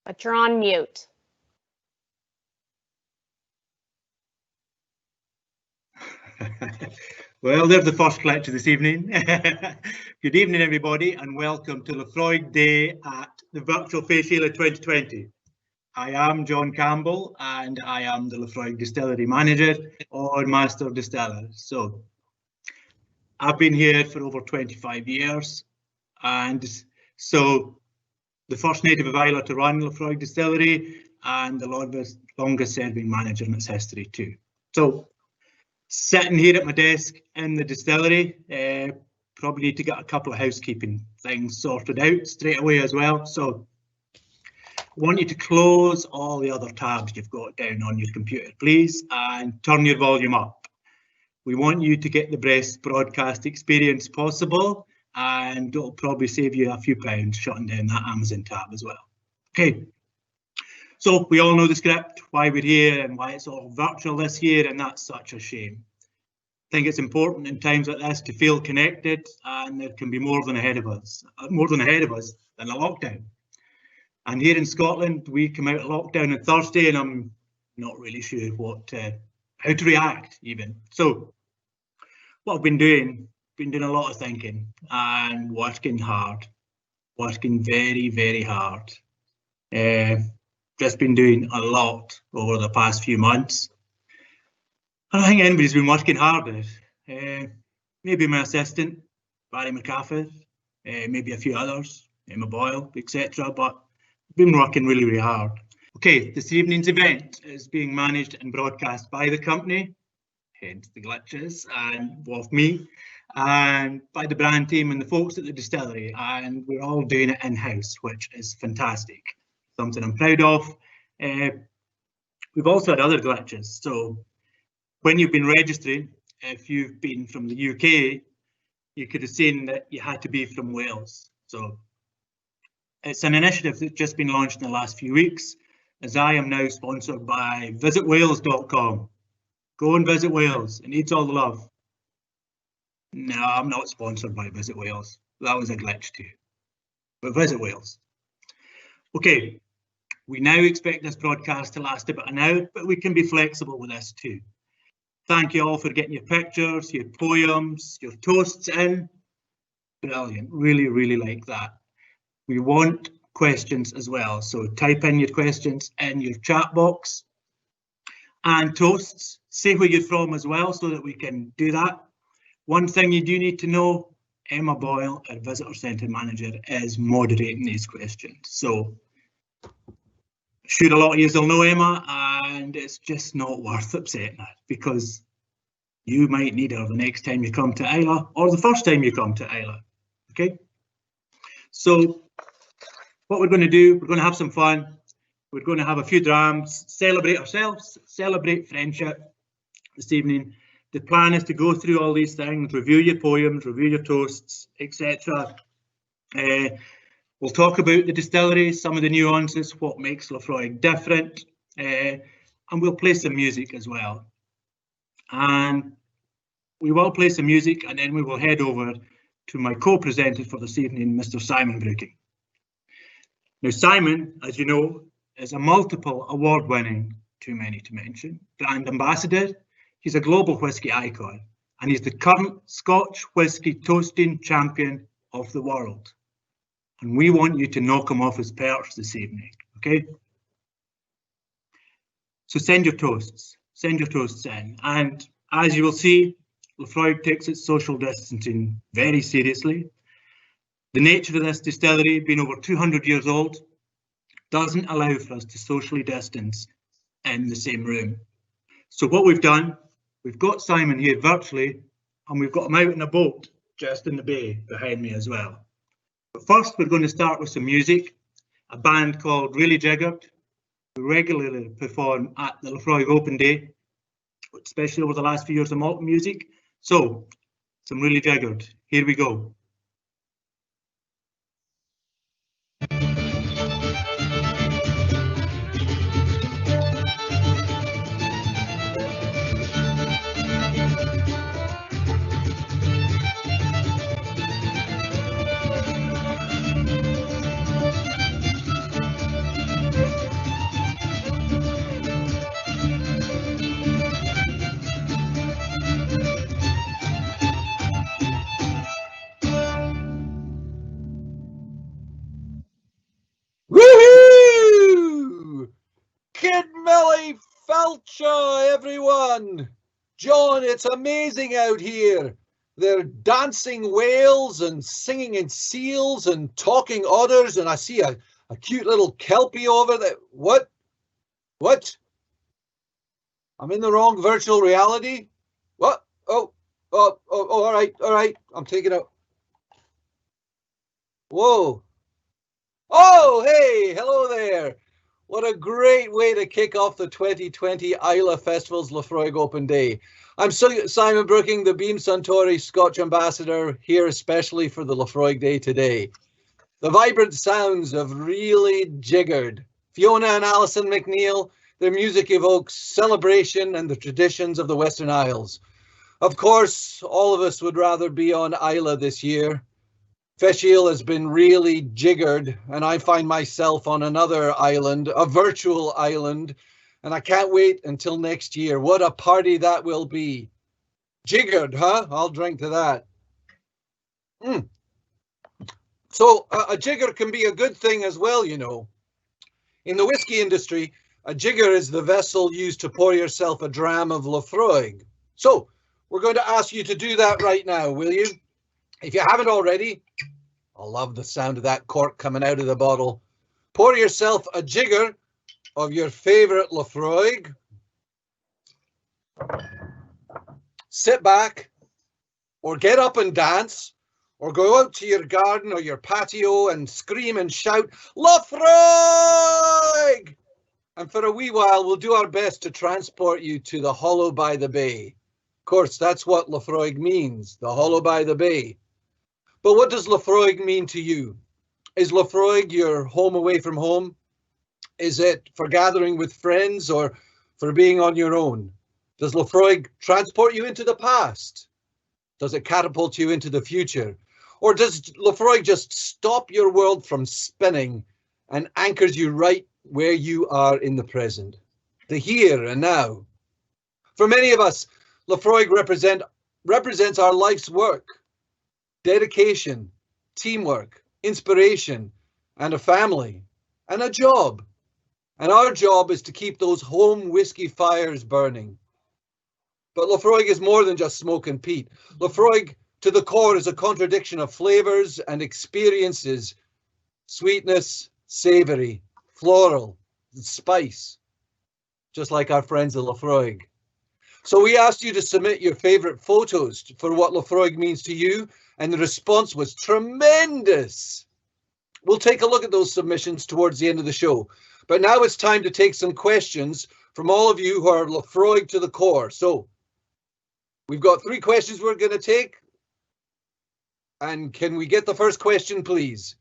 but you're on mute. Well, there's the first lecture this evening. Good evening, everybody, and welcome to Laphroaig Day at the virtual Fèis Ìle 2020. I am John Campbell, and I am the Laphroaig Distillery Manager or Master Distiller. So, I've been here for over 25 years, and so the first native of Islay to run Laphroaig Distillery, and the longest serving manager in its history too. So, sitting here at my desk in the distillery, probably need to get a couple of housekeeping things sorted out straight away as well. So I want you to close all the other tabs you've got down on your computer, please, and turn your volume up. We want you to get the best broadcast experience possible, and it'll probably save you a few pounds shutting down that Amazon tab as well. Okay. So we all know the script, why we're here and why it's all virtual this year, and that's such a shame. I think it's important in times like this to feel connected, and there can be more ahead of us than a lockdown. And here in Scotland, we come out of lockdown on Thursday, and I'm not really sure how to react even. So what I've been doing a lot of thinking and working hard, working very, very hard. Just been doing a lot over the past few months. And I think anybody's been working hard. Maybe my assistant, Barry McCaffrey, maybe a few others, Emma Boyle, etc. But I've been working really, really hard. Okay, this evening's event is being managed and broadcast by the company, hence the glitches, and with me, and by the brand team and the folks at the distillery. And we're all doing it in-house, which is fantastic. Something I'm proud of. We've also had other glitches. So when you've been registering, if you've been from the UK, you could have seen that you had to be from Wales. So it's an initiative that's just been launched in the last few weeks, as I am now sponsored by visitwales.com. Go and visit Wales. It needs all the love. No, I'm not sponsored by Visit Wales. That was a glitch too. But Visit Wales. Okay. We now expect this broadcast to last about an hour, but we can be flexible with this too. Thank you all for getting your pictures, your poems, your toasts in. Brilliant, really, really like that. We want questions as well, so type in your questions in your chat box. And toasts, say where you're from as well so that we can do that. One thing you do need to know, Emma Boyle, our Visitor Centre Manager, is moderating these questions. So sure, a lot of you will know Emma, and it's just not worth upsetting her because you might need her the next time you come to Islay or the first time you come to Islay. Okay, so what we're going to do, we're going to have some fun. We're going to have a few drams, celebrate ourselves, celebrate friendship this evening. The plan is to go through all these things, review your poems, review your toasts, etc. We'll talk about the distillery, some of the nuances, what makes Laphroaig different, and we'll play some music as well. And we will play some music, and then we will head over to my co-presenter for this evening, Mr. Simon Brooking. Now, Simon, as you know, is a multiple award-winning, too many to mention, brand ambassador. He's a global whisky icon, and he's the current Scotch whisky toasting champion of the world. And we want you to knock him off his perch this evening, okay? So send your toasts in. And as you will see, Laphroaig takes its social distancing very seriously. The nature of this distillery, being over 200 years old, doesn't allow for us to socially distance in the same room. So what we've done, we've got Simon here virtually, and we've got him out in a boat just in the bay behind me as well. But first, we're going to start with some music. A band called Really Jiggered, who regularly perform at the Laphroaig Open Day, especially over the last few years of malt music. So, some Really Jiggered. Here we go. Culture, everyone! John, it's amazing out here. They're dancing whales and singing in seals and talking otters, and I see a cute little kelpie over there. What? What? I'm in the wrong virtual reality? What? Oh, all right. I'm taking out. Whoa. Oh, hey, hello there. What a great way to kick off the 2020 Islay Festival's Laphroaig Open Day. I'm Simon Brooking, the Beam Suntory Scotch Ambassador, here especially for the Laphroaig Day today. The vibrant sounds of Really Jiggered. Fiona and Alison McNeil, their music evokes celebration and the traditions of the Western Isles. Of course, all of us would rather be on Islay this year. Fèis Ìle has been really jiggered, and I find myself on another island, a virtual island, and I can't wait until next year. What a party that will be. Jiggered, huh? I'll drink to that. So a jigger can be a good thing as well, you know. In the whiskey industry, a jigger is the vessel used to pour yourself a dram of Laphroaig. So we're going to ask you to do that right now, will you? If you haven't already, I love the sound of that cork coming out of the bottle. Pour yourself a jigger of your favourite Laphroaig. Sit back, or get up and dance, or go out to your garden or your patio and scream and shout, Laphroaig! And for a wee while, we'll do our best to transport you to the Hollow by the Bay. Of course, that's what Laphroaig means, the Hollow by the Bay. But what does Laphroaig mean to you? Is Laphroaig your home away from home? Is it for gathering with friends or for being on your own? Does Laphroaig transport you into the past? Does it catapult you into the future? Or does Laphroaig just stop your world from spinning and anchors you right where you are in the present, the here and now? For many of us, Laphroaig represents our life's work, dedication, teamwork, inspiration, and a family, and a job. And our job is to keep those home whiskey fires burning. But Laphroaig is more than just smoke and peat. Laphroaig, to the core, is a contradiction of flavours and experiences. Sweetness, savoury, floral, and spice. Just like our friends at Laphroaig. So we asked you to submit your favourite photos for what Laphroaig means to you, and the response was tremendous. We'll take a look at those submissions towards the end of the show. But now it's time to take some questions from all of you who are Laphroaig to the core. So we've got 3 questions we're going to take. And can we get the first question, please?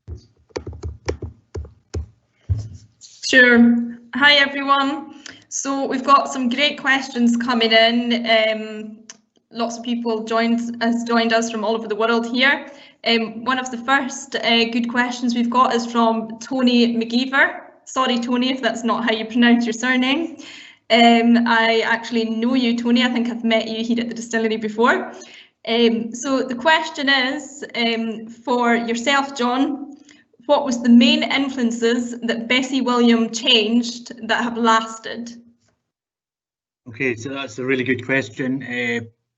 Sure. Hi, everyone. So we've got some great questions coming in. Lots of people has joined us from all over the world here. One of the first good questions we've got is from Tony McGeever. Sorry, Tony, if that's not how you pronounce your surname. I actually know you, Tony. I think I've met you here at the distillery before. So the question is, for yourself, John, what was the main influences that Bessie William changed that have lasted? Okay, so that's a really good question.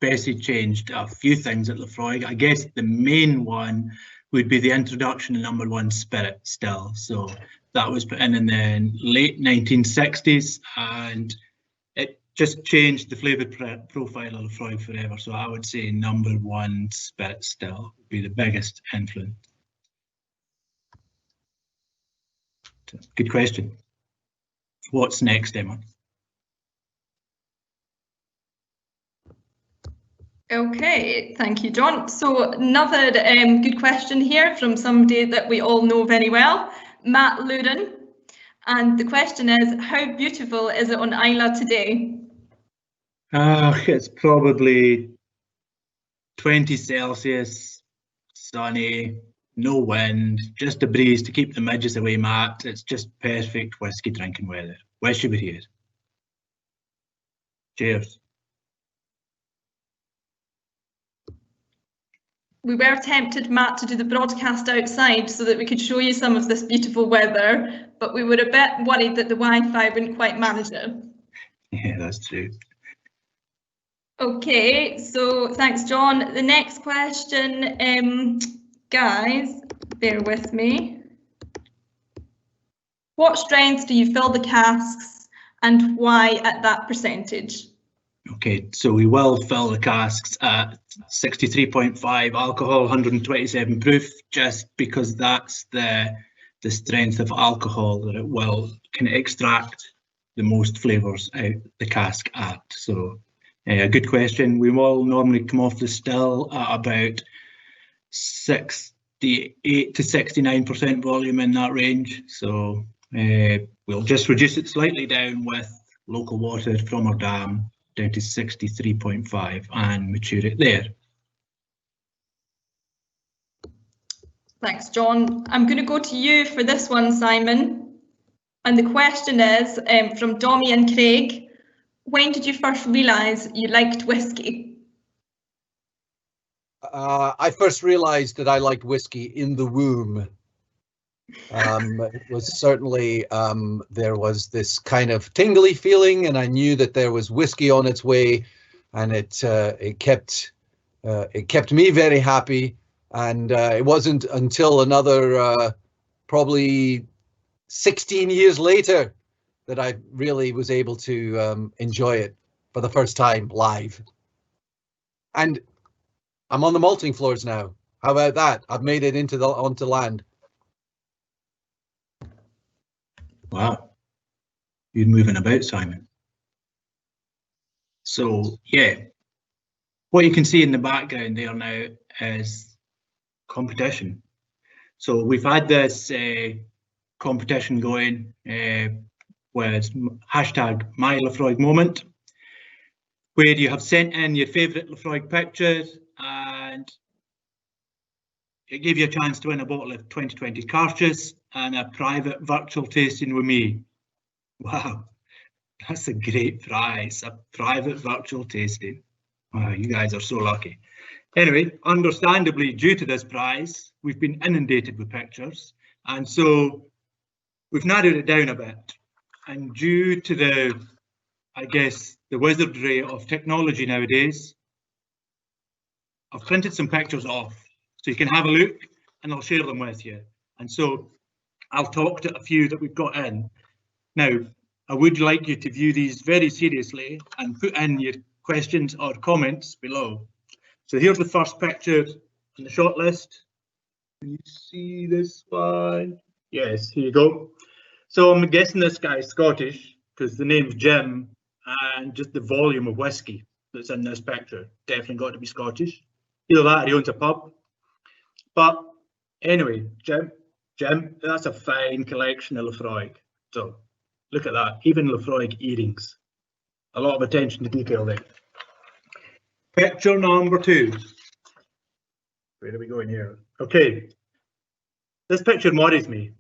Bessie changed a few things at Laphroaig. I guess the main one would be the introduction of number 1 spirit still. So that was put in the late 1960s, and it just changed the flavour profile of Laphroaig forever. So I would say number 1 spirit still would be the biggest influence. Good question. What's next, Emma? Okay, thank you, John. So another good question here from somebody that we all know very well, Matt Lurin. And the question is, how beautiful is it on Islay today? It's probably 20 Celsius, sunny, no wind, just a breeze to keep the midges away, Matt. It's just perfect whiskey drinking weather. Wish you were here. Cheers. We were tempted, Matt, to do the broadcast outside so that we could show you some of this beautiful weather, but we were a bit worried that the Wi-Fi wouldn't quite manage it. Yeah, that's true. Okay, so thanks, John. The next question, guys, bear with me. What strengths do you fill the casks and why at that percentage? Okay, so we will fill the casks at 63.5 alcohol, 127 proof, just because that's the strength of alcohol that it will can extract the most flavours out the cask at. So a good question. We will normally come off the still at about 68 to 69% volume in that range. So we'll just reduce it slightly down with local water from our dam down to 63.5 and mature it there. Thanks, John. I'm going to go to you for this one, Simon. And the question is from Dommy and Craig. When did you first realise you liked whiskey? I first realised that I liked whiskey in the womb. It was certainly, there was this kind of tingly feeling, and I knew that there was whiskey on its way, and it kept me very happy. And it wasn't until another probably 16 years later that I really was able to enjoy it for the first time live. And I'm on the malting floors now. How about that? I've made it onto land. Wow, you're moving about, Simon. So yeah, what you can see in the background there now is competition. So we've had this competition going with hashtag My Laphroaig Moment, where you have sent in your favourite Laphroaig pictures, and it gave you a chance to win a bottle of 2020 Cartridge and a private virtual tasting with me. Wow, that's a great prize, a private virtual tasting. Wow, you guys are so lucky. Anyway, understandably, due to this prize, we've been inundated with pictures, and so we've narrowed it down a bit. And due to the, I guess, the wizardry of technology nowadays, I've printed some pictures off so you can have a look, and I'll share them with you. And so I'll talk to a few that we've got in. Now, I would like you to view these very seriously and put in your questions or comments below. So here's the first picture on the short list. Can you see this one? Yes, here you go. So I'm guessing this guy's Scottish because the name's Jim, and just the volume of whiskey that's in this picture definitely got to be Scottish. Either that or he owns a pub. But anyway, Jim, that's a fine collection of Laphroaig. So look at that, even Laphroaig earrings. A lot of attention to detail there. Picture number 2. Where are we going here? Okay, this picture worries me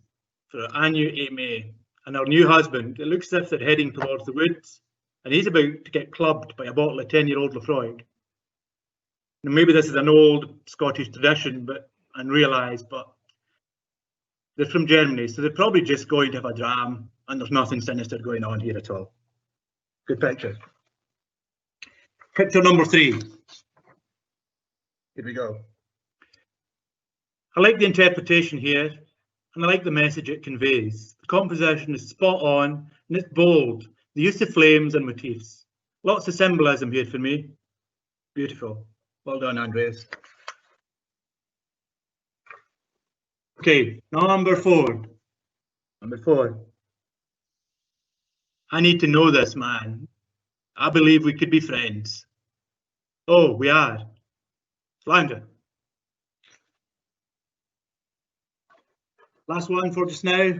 for Anu 8 May and our new husband. It looks as if they're heading towards the woods, and he's about to get clubbed by a bottle of 10-year-old Laphroaig. And maybe this is an old Scottish tradition, but unrealised, but they're from Germany, so they're probably just going to have a dram, and there's nothing sinister going on here at all. Good picture. Picture number 3. Here we go. I like the interpretation here, and I like the message it conveys. The composition is spot on, and it's bold. The use of flames and motifs. Lots of symbolism here for me. Beautiful. Well done, Andreas. Okay, number 4. Number 4. I need to know this man. I believe we could be friends. Oh, we are. Flounder. Last one for just now.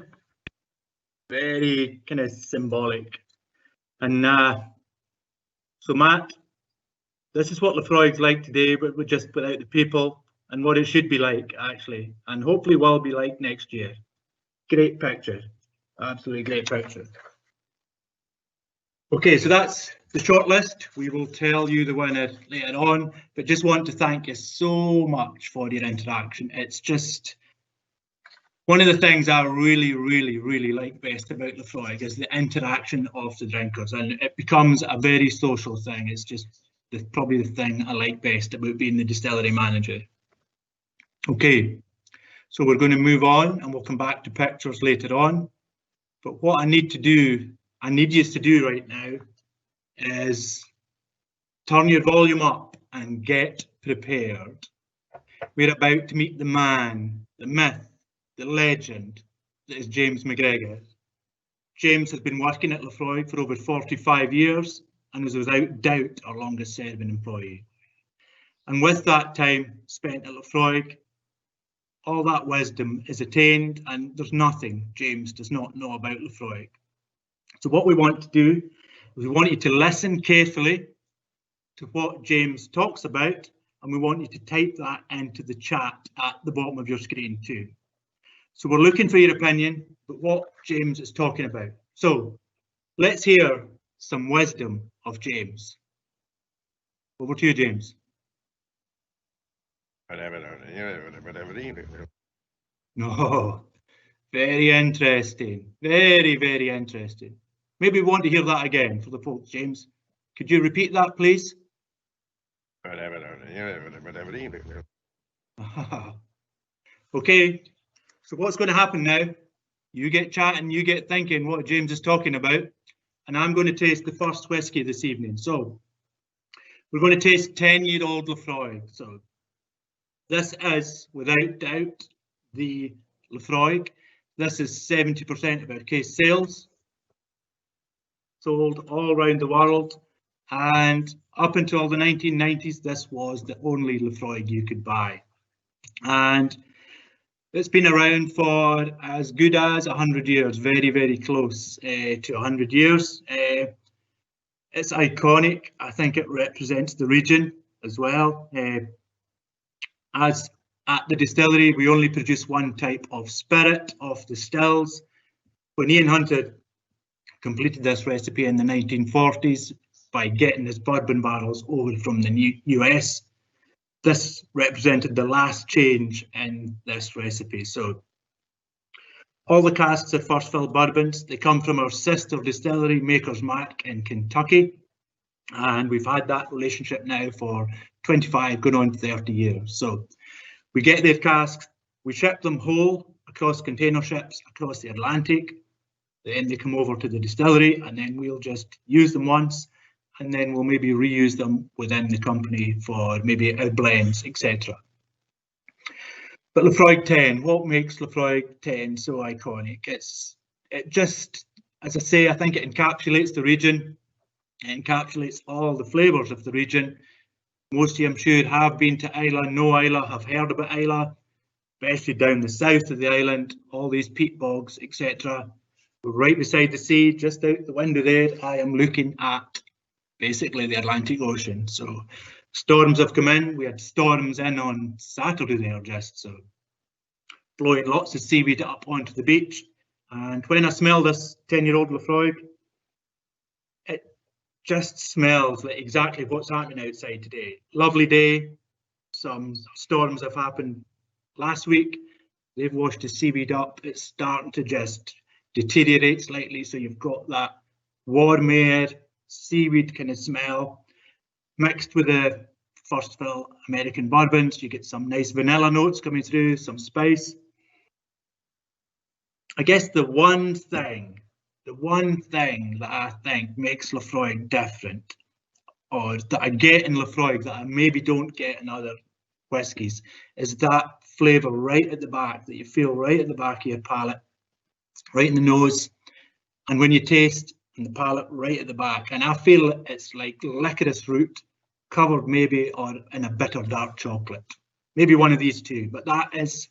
Very kind of symbolic. And so Matt, this is what Laphroaig's like today, but just without the people, and what it should be like actually, and hopefully will be like next year. Great picture, absolutely great picture. Okay, so that's the short list. We will tell you the winner later on, but just want to thank you so much for your interaction. It's just One of the things I really like best about Laphroaig is the interaction of the drinkers, and it becomes a very social thing. It's just probably the thing I like best about being the distillery manager. Okay, so we're going to move on and we'll come back to pictures later on. But what I need you to do right now is turn your volume up and get prepared. We're about to meet the man, the myth, the legend that is James McGregor. James has been working at Laphroaig for over 45 years and is without doubt our longest serving employee. And with that time spent at Laphroaig, all that wisdom is attained, and there's nothing James does not know about Laphroaig. So what we want to do is we want you to listen carefully to what James talks about, and we want you to type that into the chat at the bottom of your screen too. So we're looking for your opinion, but what James is talking about. So let's hear some wisdom of James. Over to you, James. No, very interesting. Very interesting. Maybe we want to hear that again for the folks, James. Could you repeat that, please? Okay, so what's going to happen now? You get chatting, you get thinking what James is talking about, and I'm going to taste the first whiskey this evening. So we're going to taste 10-year-old Laphroaig. So this is without doubt the Laphroaig. This is 70% of our case sales, sold all around the world, and up until the 1990s, this was the only Laphroaig you could buy. And it's been around for as good as 100 years, very close to 100 years. It's iconic. I think it represents the region as well. As at the distillery, we only produce one type of spirit off the stills. When Ian Hunter completed this recipe in the 1940s by getting his bourbon barrels over from the US, this represented the last change in this recipe. So all the casks are first fill bourbons. They come from our sister distillery, Maker's Mark in Kentucky. And we've had that relationship now for 25, going on 30 years. So we get their casks, we ship them whole across container ships across the Atlantic. Then they come over to the distillery, and then we'll just use them once, and then we'll maybe reuse them within the company for maybe our blends, etc. But Laphroaig 10, what makes Laphroaig 10 so iconic? It just, as I say, I think it encapsulates the region. It encapsulates all the flavours of the region. Most of you, I'm sure, have been to Islay, know Islay, have heard about Islay, especially down the south of the island, all these peat bogs, etc. We're right beside the sea, just out the window there. I am looking at basically the Atlantic Ocean. So storms have come in. We had storms in on Saturday there just, so blowing lots of seaweed up onto the beach. And when I smell this 10-year-old Laphroaig, it just smells like exactly what's happening outside today. Lovely day. Some storms have happened last week. They've washed the seaweed up. It's starting to just deteriorate slightly, so you've got that warm air, seaweed kind of smell mixed with the first fill American bourbons. You get some nice vanilla notes coming through, some spice. I guess the one thing that I think makes Laphroaig different, or that I get in Laphroaig that I maybe don't get in other whiskies, is that flavour right at the back, that you feel right at the back of your palate, right in the nose, and when you taste in the palate, right at the back. And I feel it's like licorice root covered maybe or in a bitter dark chocolate, maybe one of these two, but that is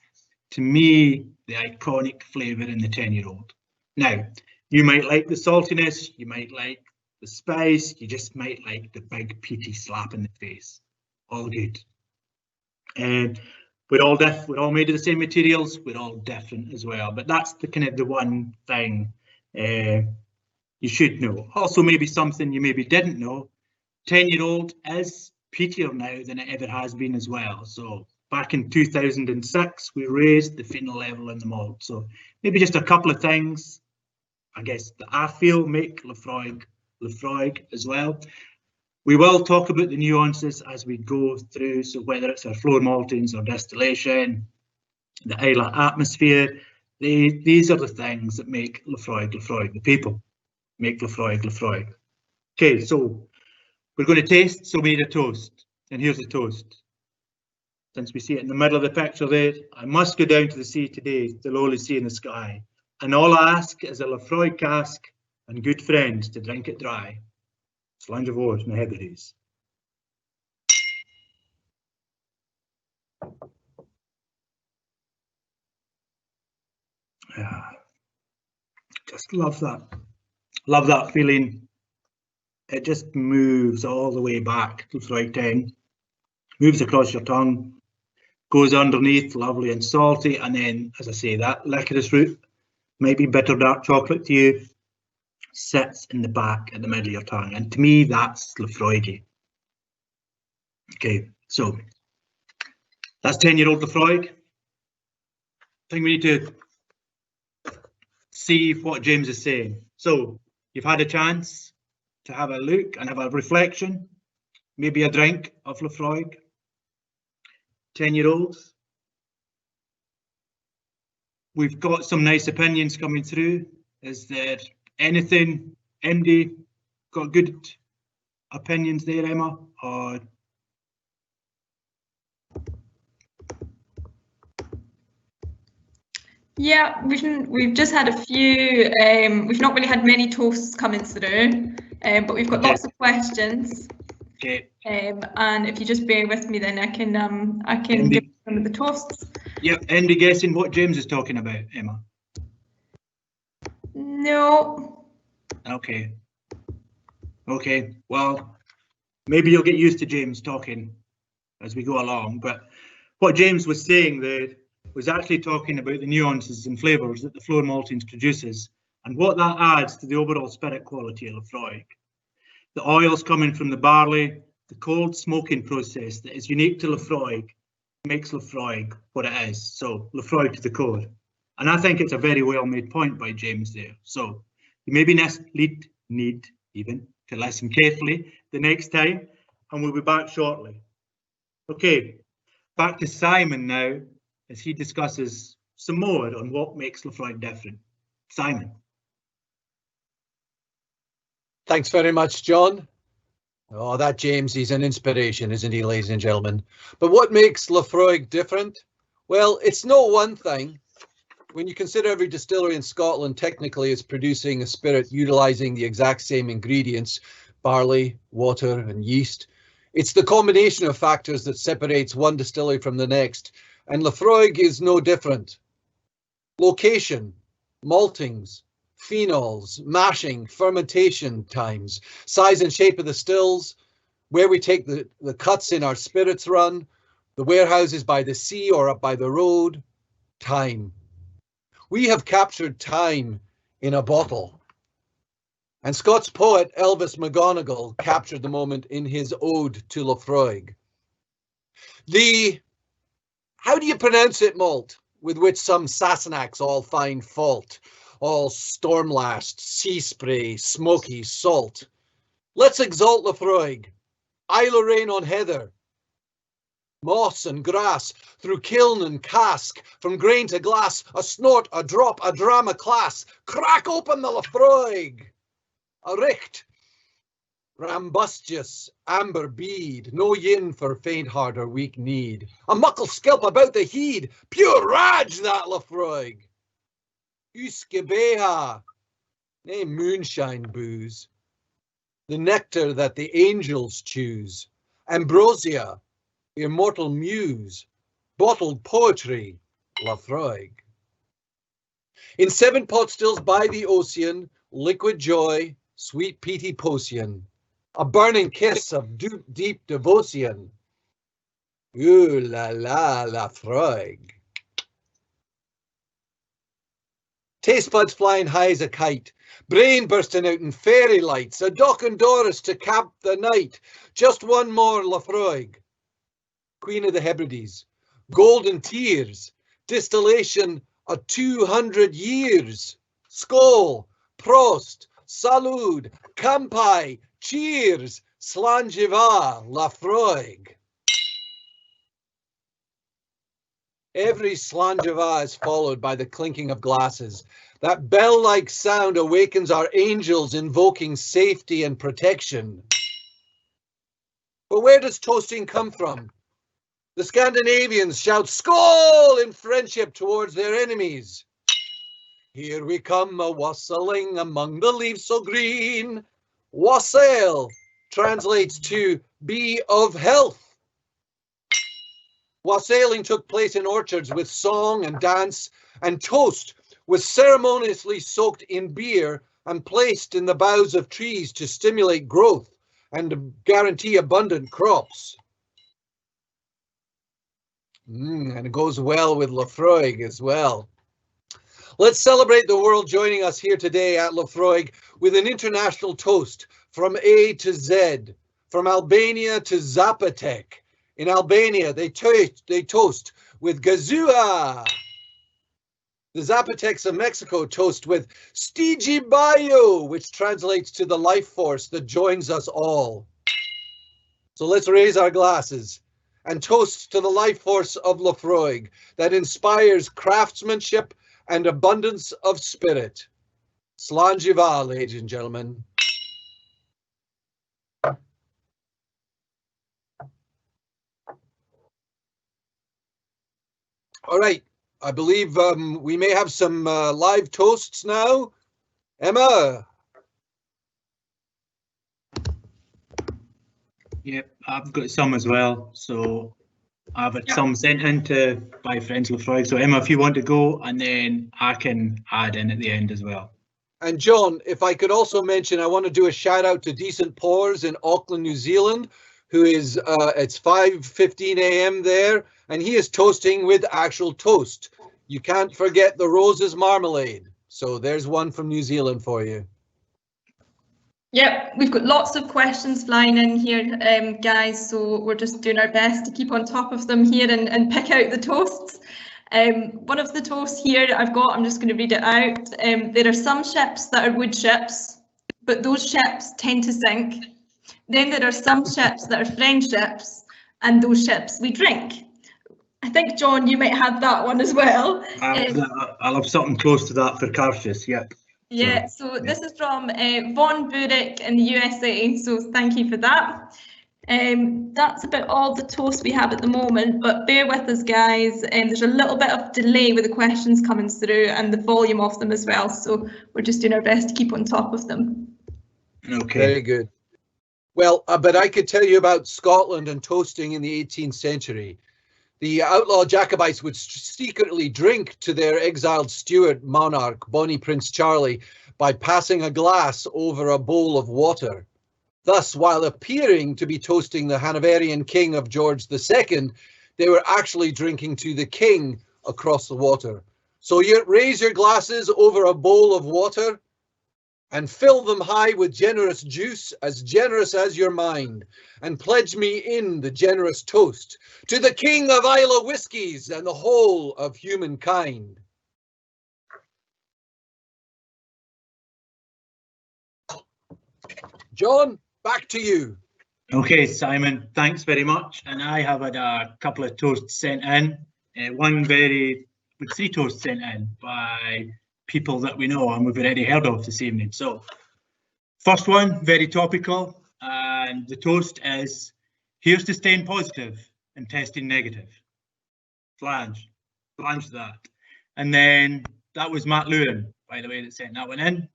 to me the iconic flavour in the 10-year-old. Now, you might like the saltiness, you might like the spice, you just might like the big peaty slap in the face. All good. And we're all made of the same materials, we're all different as well, but that's the kind of the one thing you should know. Also, maybe something you maybe didn't know, 10-year-old is peatier now than it ever has been as well. So back in 2006, we raised the phenol level in the malt. So maybe just a couple of things, I guess, that I feel make Laphroaig as well. We will talk about the nuances as we go through, so whether it's our floor maltings or distillation, the islet atmosphere, these are the things that make Laphroaig Laphroaig. The people make Laphroaig Laphroaig. Okay, so we're going to taste, so we need a toast. And here's the toast. Since we see it in the middle of the picture there, I must go down to the sea today, the lowly sea in the sky. And all I ask is a Laphroaig cask and good friends to drink it dry. Slange of oars, my Hebrides. Yeah, just love that. Love that feeling. It just moves all the way back to Laphroaig 10. Moves across your tongue, goes underneath, lovely and salty, and then, as I say, that licorice root, maybe bitter dark chocolate to you, sits in the back at the middle of your tongue, and to me that's Laphroaig. Okay, so that's 10-year-old Laphroaig. I think we need to see what James is saying. So you've had a chance to have a look and have a reflection, maybe a drink of Laphroaig. 10-year-olds. We've got some nice opinions coming through. Is there anything, MD, got good opinions there, Emma? Or yeah, we've just had a few. We've not really had many toasts coming through, but we've got lots of questions. okay. And if you just bear with me, then I can give some of the toasts. Yep, Andy guessing what James is talking about, Emma? No. Okay. Okay, well, maybe you'll get used to James talking as we go along, but what James was saying there was actually talking about the nuances and flavours that the floor maltings produces and what that adds to the overall spirit quality of Laphroaig. The oils coming from the barley, the cold smoking process that is unique to Laphroaig makes Laphroaig what it is. So Laphroaig to the core. And I think it's a very well made point by James there. So you maybe need even to listen carefully the next time, and we'll be back shortly. Okay, back to Simon now as he discusses some more on what makes Laphroaig different. Simon. Thanks very much, John. Oh, that James, he's an inspiration, isn't he, ladies and gentlemen? But what makes Laphroaig different? Well, it's no one thing. When you consider every distillery in Scotland technically is producing a spirit utilising the exact same ingredients, barley, water and yeast, it's the combination of factors that separates one distillery from the next, and Laphroaig is no different. Location, maltings, phenols, mashing, fermentation times, size and shape of the stills, where we take the cuts in our spirits run, the warehouses by the sea or up by the road, time. We have captured time in a bottle. And Scots poet Elvis McGonigal captured the moment in his ode to Laphroaig. How do you pronounce it, malt, with which some Sassenachs all find fault? All storm-lashed, sea spray, smoky salt. Let's exalt Laphroaig, Isle rain on heather, moss and grass, through kiln and cask, from grain to glass, a snort, a drop, a dram, a class. Crack open the Laphroaig, a richt, rambustious, amber bead, no yin for faint heart or weak need. A muckle skelp about the heed, pure rage that Laphroaig. Uskebeha, nay moonshine booze, the nectar that the angels choose, ambrosia, the immortal muse, bottled poetry, Laphroaig. In 7 pot stills by the ocean, liquid joy, sweet peaty potion, a burning kiss of deep devotion. Ooh la la, Laphroaig. Taste buds flying high as a kite, brain bursting out in fairy lights, a Doc and Doris to cap the night. Just one more Laphroaig, Queen of the Hebrides, golden tears, distillation of 200 years. Skål, prost, salud, kampai, cheers, slanjiva, Laphroaig. Every slanjiva is followed by the clinking of glasses. That bell-like sound awakens our angels invoking safety and protection. But where does toasting come from? The Scandinavians shout skål in friendship towards their enemies. Here we come a-wassailing among the leaves so green. Wassail translates to be of health. Wassailing took place in orchards with song and dance, and toast was ceremoniously soaked in beer and placed in the boughs of trees to stimulate growth and to guarantee abundant crops. And it goes well with Laphroaig as well. Let's celebrate the world joining us here today at Laphroaig with an international toast from A to Z, from Albania to Zapotec. In Albania, they toast with Gazua. The Zapotecs of Mexico toast with Stigibayo, which translates to the life force that joins us all. So let's raise our glasses and toast to the life force of Laphroaig that inspires craftsmanship and abundance of spirit. Slanjiva, ladies and gentlemen. All right, I believe we may have some live toasts now. Emma? Yep, I've got some as well. So I've had some sent in by friends Laphroaig. So Emma, if you want to go, and then I can add in at the end as well. And John, if I could also mention, I want to do a shout out to Decent Pours in Auckland, New Zealand, who is, it's 5:15 a.m. there, and he is toasting with actual toast. You can't forget the roses marmalade. So there's one from New Zealand for you. Yep, we've got lots of questions flying in here, guys, so we're just doing our best to keep on top of them here and pick out the toasts. One of the toasts here I've got, I'm just going to read it out. There are some ships that are wood ships, but those ships tend to sink. Then there are some ships that are friendships, and those ships we drink. I think, John, you might have that one as well. I'll have something close to that for Carcius, yep. Yeah, so this is from Von Burek in the USA, so thank you for that. That's about all the toast we have at the moment, but bear with us, guys. There's a little bit of delay with the questions coming through and the volume of them as well, so we're just doing our best to keep on top of them. Okay. Very good. Well, but I could tell you about Scotland and toasting in the 18th century. The outlaw Jacobites would secretly drink to their exiled Stuart monarch, Bonnie Prince Charlie, by passing a glass over a bowl of water. Thus, while appearing to be toasting the Hanoverian king of George II, they were actually drinking to the king across the water. So you raise your glasses over a bowl of water and fill them high with generous juice, as generous as your mind, and pledge me in the generous toast to the king of Islay whiskies and the whole of humankind. John, back to you. Okay, Simon, thanks very much. And I have had a couple of toasts sent in. With 3 toasts sent in by people that we know and we've already heard of this evening. So, first one, very topical, and the toast is, here's to staying positive and testing negative. Flange that. And then that was Matt Lewin, by the way, that sent that one in.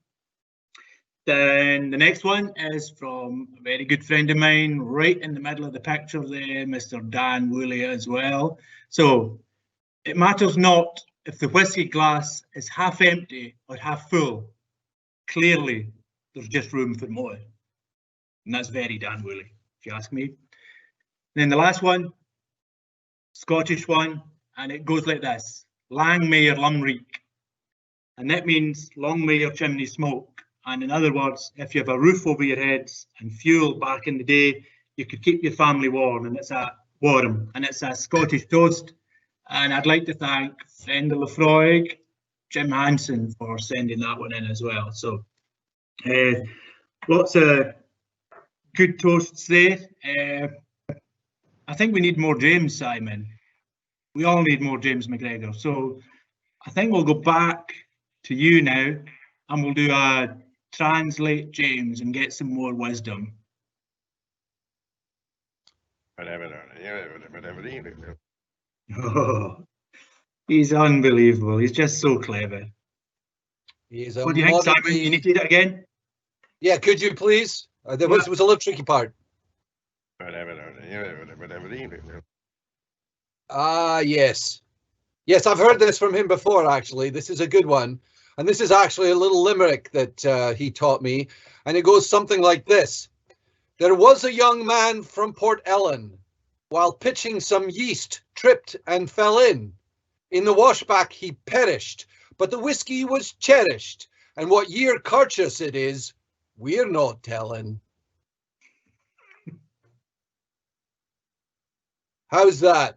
Then the next one is from a very good friend of mine, right in the middle of the picture there, Mr. Dan Woolley as well. So, it matters not if the whiskey glass is half empty or half full. Clearly, there's just room for more. And that's very Dan Woolley, if you ask me. And then the last one, Scottish one, and it goes like this. Lang may your lum reek. And that means long may your chimney smoke. And in other words, if you have a roof over your heads and fuel back in the day, you could keep your family warm, and it's a Scottish toast. And I'd like to thank Fèis Ìle Recording, Jim Hansen, for sending that one in as well. So lots of good toasts there. I think we need more James, Simon. We all need more James McGregor. So I think we'll go back to you now and we'll do a translate James and get some more wisdom. Oh, he's unbelievable. He's just so clever. What do you think, Simon? You need to do that again? Yeah, could you please? There was a little tricky part. Yes. Yes, I've heard this from him before, actually. This is a good one. And this is actually a little limerick that he taught me. And it goes something like this. There was a young man from Port Ellen, while pitching some yeast, tripped and fell in. In the washback he perished, but the whiskey was cherished. And what year Carchus it is, we're not telling. How's that?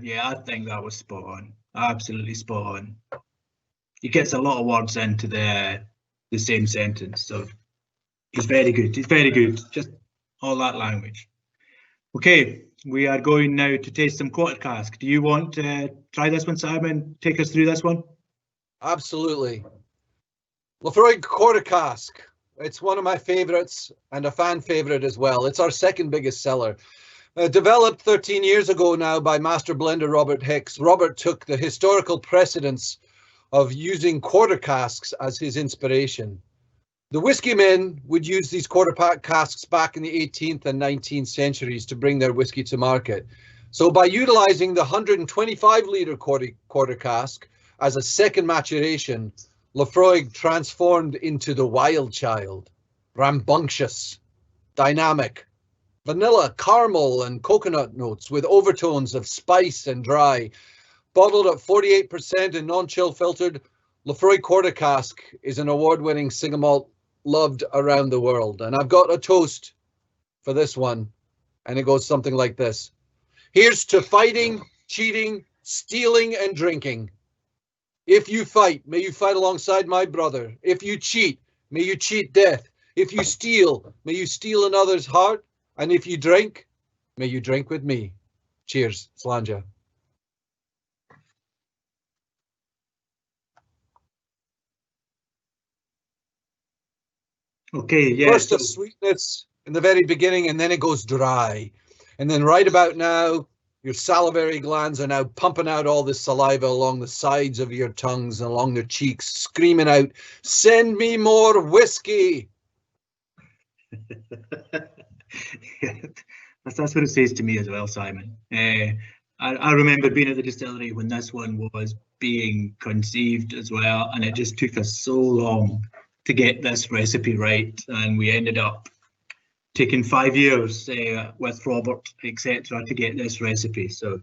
Yeah, I think that was spot on. Absolutely spot on. He gets a lot of words into the same sentence, so he's very good. He's very good. Just all that language. Okay, we are going now to taste some quarter cask. Do you want to try this one, Simon? Take us through this one? Absolutely. Laphroaig quarter cask. It's one of my favorites and a fan favorite as well. It's our second biggest seller. Developed 13 years ago now by master blender Robert Hicks. Robert took the historical precedence of using quarter casks as his inspiration. The whiskey men would use these quarter casks back in the 18th and 19th centuries to bring their whiskey to market. So by utilizing the 125-litre quarter cask as a second maturation, Laphroaig transformed into the wild child, rambunctious, dynamic, vanilla, caramel and coconut notes with overtones of spice and dry. Bottled at 48% and non-chill filtered, Laphroaig quarter cask is an award-winning single malt loved around the world. And I've got a toast for this one, and it goes something like this. Here's to fighting, cheating, stealing and drinking. If you fight, may you fight alongside my brother. If you cheat, may you cheat death. If you steal, may you steal another's heart. And if you drink, may you drink with me. Cheers, Slanja. Okay, yeah. First a sweetness in the very beginning, and then it goes dry. And then right about now, your salivary glands are now pumping out all this saliva along the sides of your tongues and along their cheeks, screaming out, send me more whiskey. That's what it says to me as well, Simon. I remember being at the distillery when this one was being conceived as well, and it just took us so long to get this recipe right, and we ended up taking 5 years with Robert, etc., to get this recipe. So,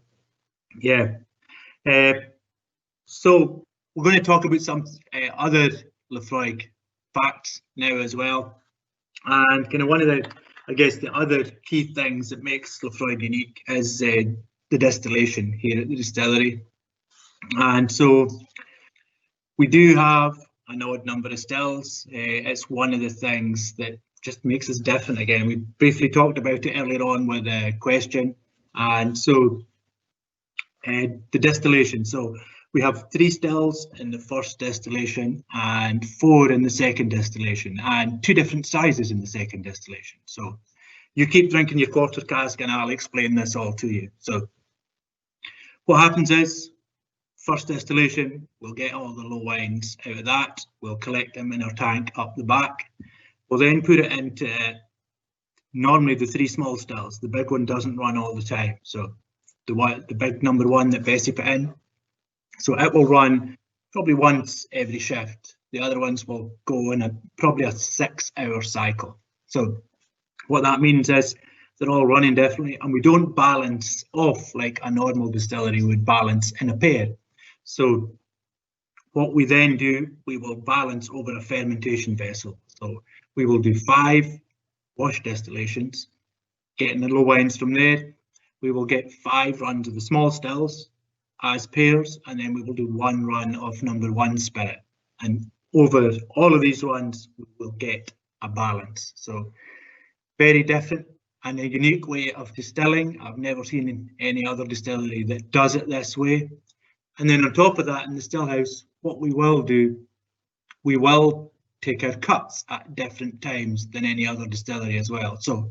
yeah. So we're going to talk about some other Laphroaig facts now as well, and kind of one of the, I guess, the other key things that makes Laphroaig unique is the distillation here at the distillery. And so we do have an odd number of stills. It's one of the things that just makes us different. Again, we briefly talked about it earlier on with a question. And so the distillation. So we have 3 stills in the first distillation and 4 in the second distillation, and 2 different sizes in the second distillation. So you keep drinking your quarter cask and I'll explain this all to you. So what happens is, first distillation, we'll get all the low wines out of that. We'll collect them in our tank up the back. We'll then put it into normally the 3 small stills. The big one doesn't run all the time. So the big number 1 that Bessie put in. So it will run probably once every shift. The other ones will go in probably a 6-hour cycle. So what that means is they're all running differently, and we don't balance off like a normal distillery would balance in a pair. So what we then do, we will balance over a fermentation vessel. So we will do 5 wash distillations, getting the low wines from there. We will get 5 runs of the small stills, as pairs, and then we will do one run of number 1 spirit. And over all of these runs, we will get a balance. So very different and a unique way of distilling. I've never seen in any other distillery that does it this way. And then on top of that, in the still house, what we will do, we will take our cuts at different times than any other distillery as well. So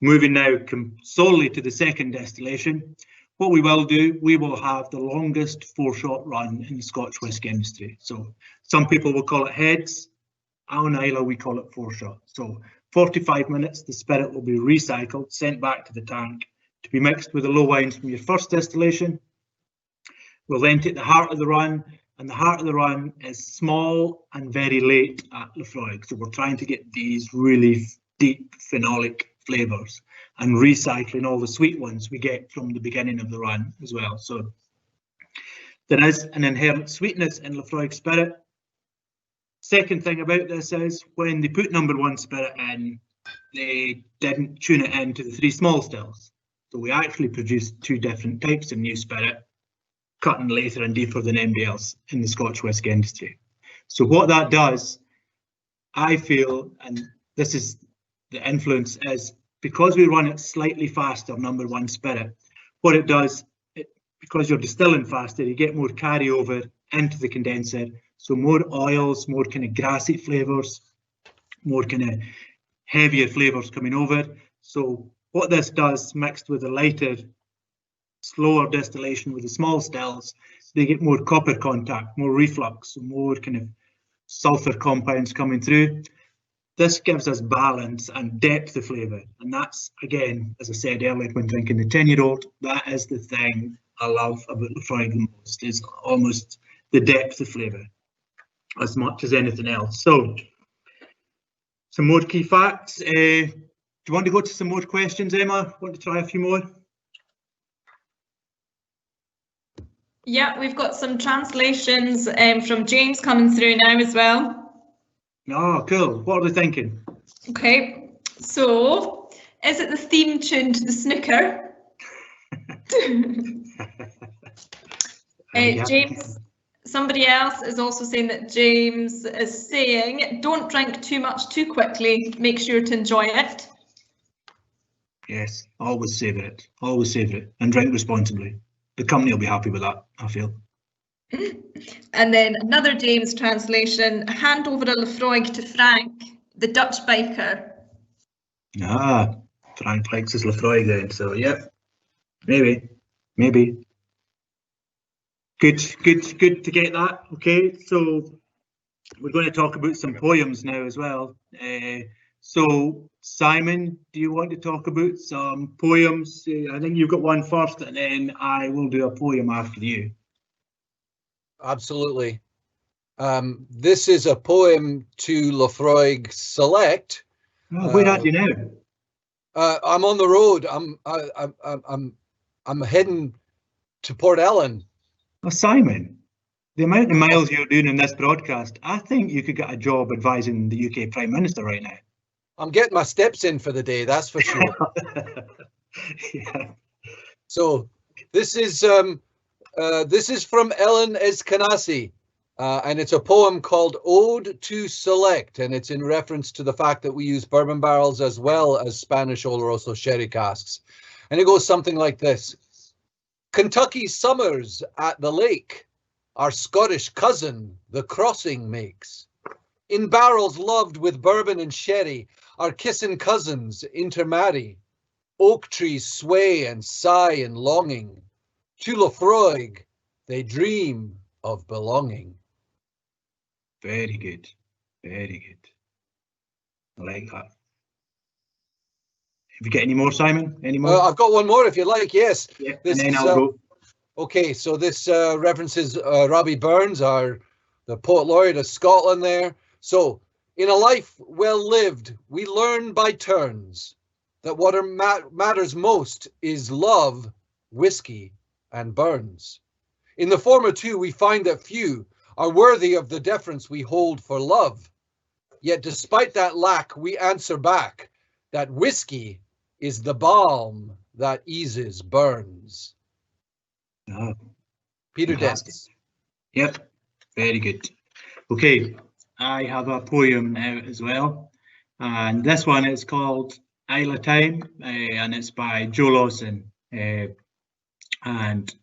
moving now solely to the second distillation, what we will do, we will have the longest 4-shot run in the Scotch whisky industry. So some people will call it heads. Alan Isla, we call it 4-shot. So 45 minutes, the spirit will be recycled, sent back to the tank to be mixed with the low wines from your first distillation. We'll then take the heart of the run, and the heart of the run is small and very late at Laphroaig. So we're trying to get these really deep phenolic flavours and recycling all the sweet ones we get from the beginning of the run as well. So there is an inherent sweetness in Laphroaig spirit. Second thing about this is when they put number 1 spirit in, they didn't tune it into the 3 small stills. So we actually produced 2 different types of new spirit, cutting later and deeper than anybody else in the Scotch whisky industry. So what that does, I feel, and this is the influence, is because we run it slightly faster, number 1 spirit, what it does, because you're distilling faster, you get more carryover into the condenser. So more oils, more kind of grassy flavours, more kind of heavier flavours coming over. So what this does, mixed with a lighter, slower distillation with the small stills, they get more copper contact, more reflux, so more kind of sulphur compounds coming through. This gives us balance and depth of flavour. And that's, again, as I said earlier, when drinking the 10-year-old, that is the thing I love about Laphroaig the most, is almost the depth of flavour as much as anything else. So some more key facts. Do you want to go to some more questions, Emma? Want to try a few more? Yeah, we've got some translations from James coming through now as well. Oh, cool. What are they thinking? Okay, so is it the theme tune to the snooker? James, somebody else is also saying that James is saying, don't drink too much too quickly, make sure to enjoy it. Yes, always savour it, and drink responsibly. The company will be happy with that, I feel. And then another James translation, hand over a Laphroaig to Frank, the Dutch biker. Ah, Frank likes his Laphroaig then, so yeah, maybe. Good to get that. Okay, so we're going to talk about some poems now as well. So Simon, do you want to talk about some poems? I think you've got one first, and then I will do a poem after you. Absolutely. This is a poem to Laphroaig Select. Oh, where are you now? I'm on the road. I'm heading to Port Ellen. Oh, Simon, the amount of miles you're doing in this broadcast, I think you could get a job advising the UK Prime Minister right now. I'm getting my steps in for the day, that's for sure. Yeah. So this is from Ellen Eskenazi, and it's a poem called Ode to Select, and it's in reference to the fact that we use bourbon barrels as well as Spanish Oloroso sherry casks. And it goes something like this. Kentucky summers at the lake, our Scottish cousin the crossing makes. In barrels loved with bourbon and sherry, our kissing cousins intermarry. Oak trees sway and sigh in longing. To Laphroaig they dream of belonging. Very good. Very good. I like that. Have you got any more, Simon? Any more? I've got one more if you like, yes. Yeah, This and then is, I'll go. Okay, so this references Robbie Burns, the poet laureate of Scotland there. So, in a life well lived, we learn by turns that what matters most is love, whiskey, and Burns. In the former two, we find that few are worthy of the deference we hold for love. Yet despite that lack, we answer back that whiskey is the balm that eases burns. Oh, Peter Dennis. Yep, very good. Okay, I have a poem out as well, and this one is called Isle of Time, and it's by Joe Lawson, and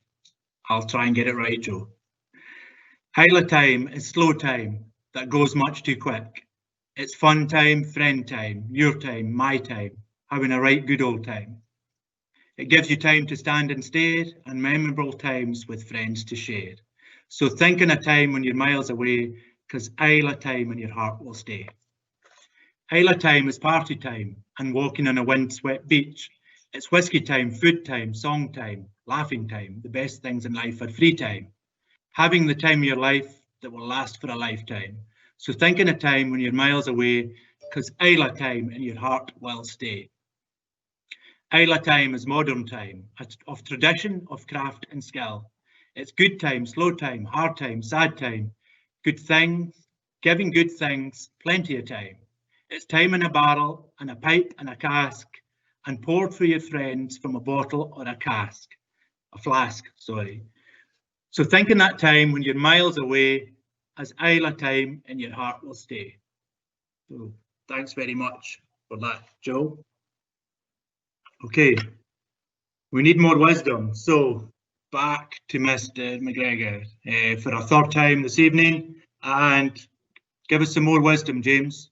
I'll try and get it right, Joe. Isle of Time is slow time that goes much too quick. It's fun time, friend time, your time, my time, having a right good old time. It gives you time to stand and stare, and memorable times with friends to share. So think in a time when you're miles away, 'cause Isle of Time in your heart will stay. Isle of Time is party time and walking on a windswept beach. It's whiskey time, food time, song time, laughing time. The best things in life are free time. Having the time of your life that will last for a lifetime. So think in a time when you're miles away, 'cause Isle of Time in your heart will stay. Isle of Time is modern time, of tradition, of craft and skill. It's good time, slow time, hard time, sad time. Good things, giving good things, plenty of time. It's time in a barrel and a pipe and a cask, and poured for your friends from a bottle or a flask, sorry. So think in that time when you're miles away, as Isle of Time in your heart will stay. So thanks very much for that, Joe. Okay, we need more wisdom. So back to Mr. McGregor for a third time this evening, and give us some more wisdom, James.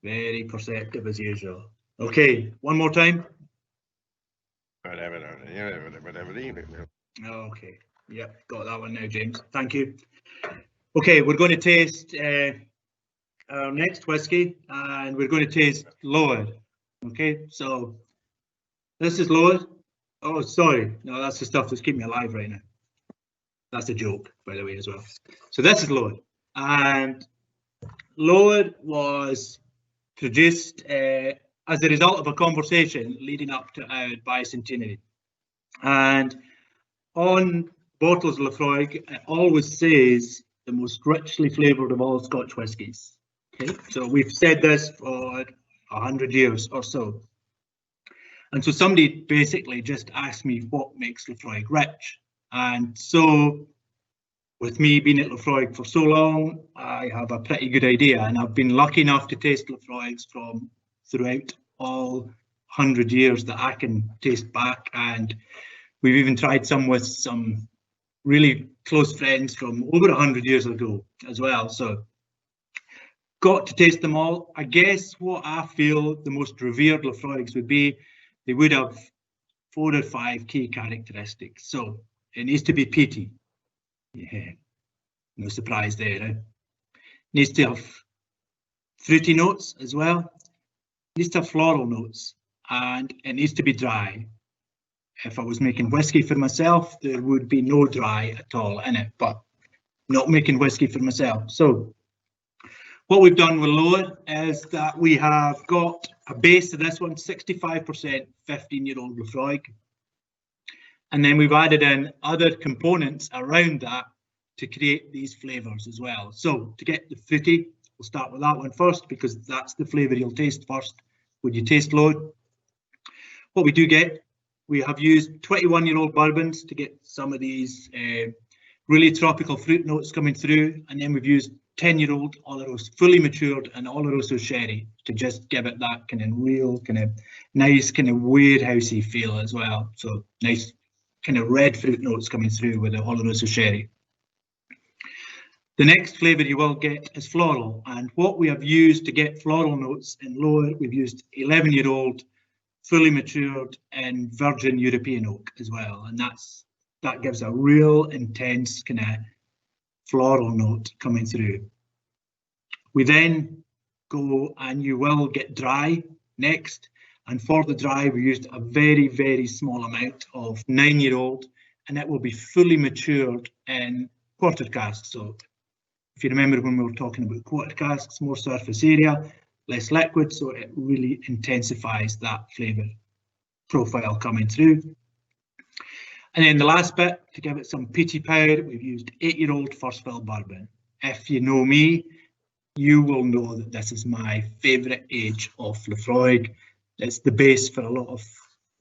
Very perceptive as usual. Okay, one more time. Okay, yep, got that one now, James. Thank you. Okay, we're going to taste our next whiskey, and we're going to taste Lower. Okay, so this is Lower. Oh, sorry, no, that's the stuff that's keeping me alive right now. That's a joke, by the way, as well. So this is Lower, and Lower was produced as a result of a conversation leading up to our bicentenary. And on bottles of Laphroaig, it always says the most richly flavoured of all Scotch whiskies. Okay, so we've said this for 100 years or so. And so somebody basically just asked me what makes Laphroaig rich. And so with me being at Laphroaig for so long, I have a pretty good idea, and I've been lucky enough to taste Laphroaigs from throughout all 100 years that I can taste back, and we've even tried some with some really close friends from over 100 years ago as well. So got to taste them all. I guess what I feel the most revered Laphroaigs would be, they would have 4 or 5 key characteristics. So it needs to be peaty. Yeah, no surprise there. Eh? Needs to have fruity notes as well. Needs to have floral notes, and it needs to be dry. If I was making whiskey for myself, there would be no dry at all in it, but not making whiskey for myself. So what we've done with Lower is that we have got a base of this one, 65% 15-year-old Laphroaig. And then we've added in other components around that to create these flavours as well. So to get the fruity, we'll start with that one first, because that's the flavour you'll taste first when you taste Lower. What we do get, we have used 21-year-old bourbons to get some of these really tropical fruit notes coming through, and then we've used 10-year-old Oloroso, fully matured, and Oloroso sherry to just give it that kind of real, kind of nice, kind of warehousey feel as well. So nice kind of red fruit notes coming through with the Oloroso sherry. The next flavour you will get is floral, and what we have used to get floral notes in Lower, we've used 11-year-old, fully matured, and virgin European oak as well, and that gives a real intense kind of floral note coming through. We then go, and you will get dry next, and for the dry we used a very, very small amount of 9-year-old, and it will be fully matured in quarter casks. So if you remember when we were talking about quarter casks, more surface area, less liquid, so it really intensifies that flavour profile coming through. And then the last bit, to give it some peaty power, we've used 8-year-old first fill bourbon. If you know me, you will know that this is my favourite age of Laphroaig. It's the base for a lot of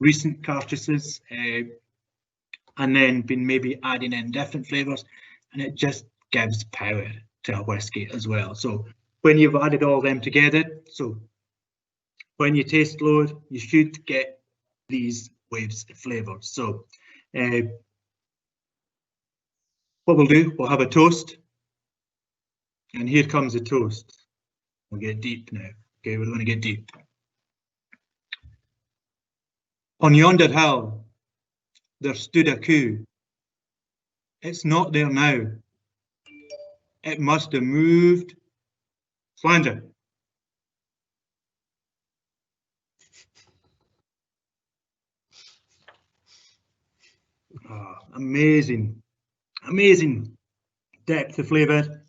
recent cartridges, and then been maybe adding in different flavours, and it just gives power to a whisky as well. So when you've added all them together, so when you taste load, you should get these waves of flavours. So what we'll do, we'll have a toast, and here comes a toast. We'll get deep now. Okay, we're going to get deep. On yonder hill, there stood a coo. It's not there now. It must have moved. Slanger. Oh, amazing, amazing depth of flavour.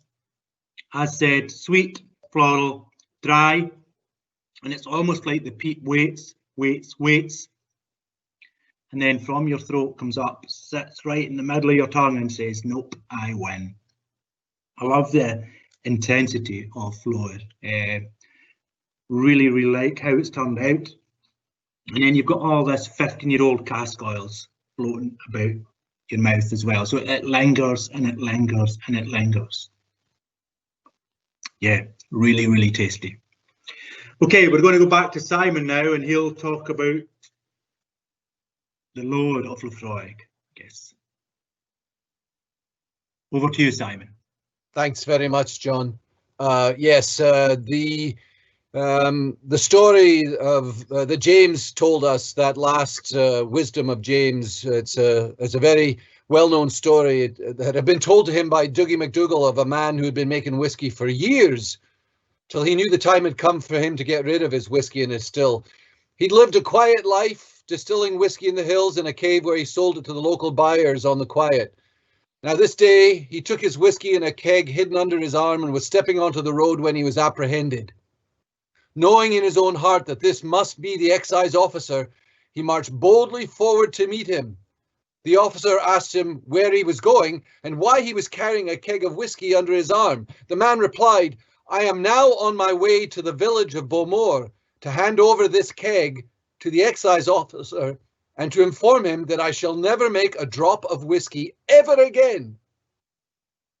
As said, sweet, floral, dry, and it's almost like the peat waits, and then from your throat comes up, sits right in the middle of your tongue and says, nope, I win. I love the intensity of floor. Really, really like how it's turned out. And then you've got all this 15-year-old cask oils floating about your mouth as well. So it lingers and it lingers and it lingers. Yeah, really, really tasty. Okay, we're going to go back to Simon now, and he'll talk about the load of Laphroaig. Yes. Over to you, Simon. Thanks very much, John. Yes, the story of that James told us, that last wisdom of James, it's a very well-known story that had been told to him by Dougie McDougall of a man who had been making whiskey for years, till he knew the time had come for him to get rid of his whiskey and his still. He'd lived a quiet life, distilling whiskey in the hills in a cave where he sold it to the local buyers on the quiet. Now this day, he took his whiskey in a keg hidden under his arm and was stepping onto the road when he was apprehended. Knowing in his own heart that this must be the excise officer, he marched boldly forward to meet him. The officer asked him where he was going and why he was carrying a keg of whiskey under his arm. The man replied, I am now on my way to the village of Beaumore to hand over this keg to the excise officer and to inform him that I shall never make a drop of whiskey ever again.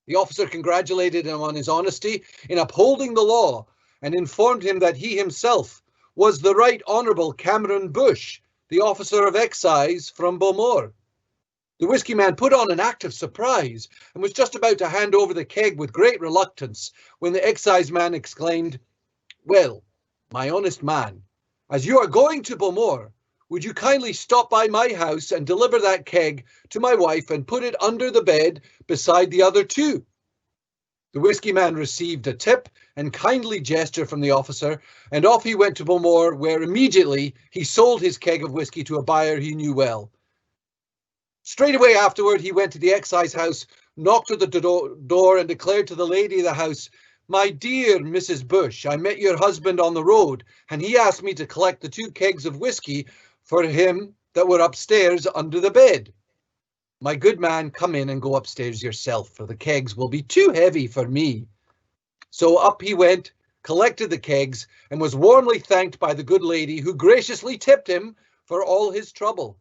The officer congratulated him on his honesty in upholding the law and informed him that he himself was the Right Honourable Cameron Bush, the officer of excise from Beaumore. The whiskey man put on an act of surprise and was just about to hand over the keg with great reluctance when the excise man exclaimed, well, my honest man, as you are going to Beaumore, would you kindly stop by my house and deliver that keg to my wife and put it under the bed beside the other two? The whiskey man received a tip and kindly gesture from the officer, and off he went to Beaumore, where immediately he sold his keg of whiskey to a buyer he knew well. Straight away afterward, he went to the excise house, knocked at the door and declared to the lady of the house, my dear Mrs. Bush, I met your husband on the road, and he asked me to collect the 2 kegs of whiskey for him that were upstairs under the bed. My good man, come in and go upstairs yourself, for the kegs will be too heavy for me. So up he went, collected the kegs, and was warmly thanked by the good lady, who graciously tipped him for all his trouble.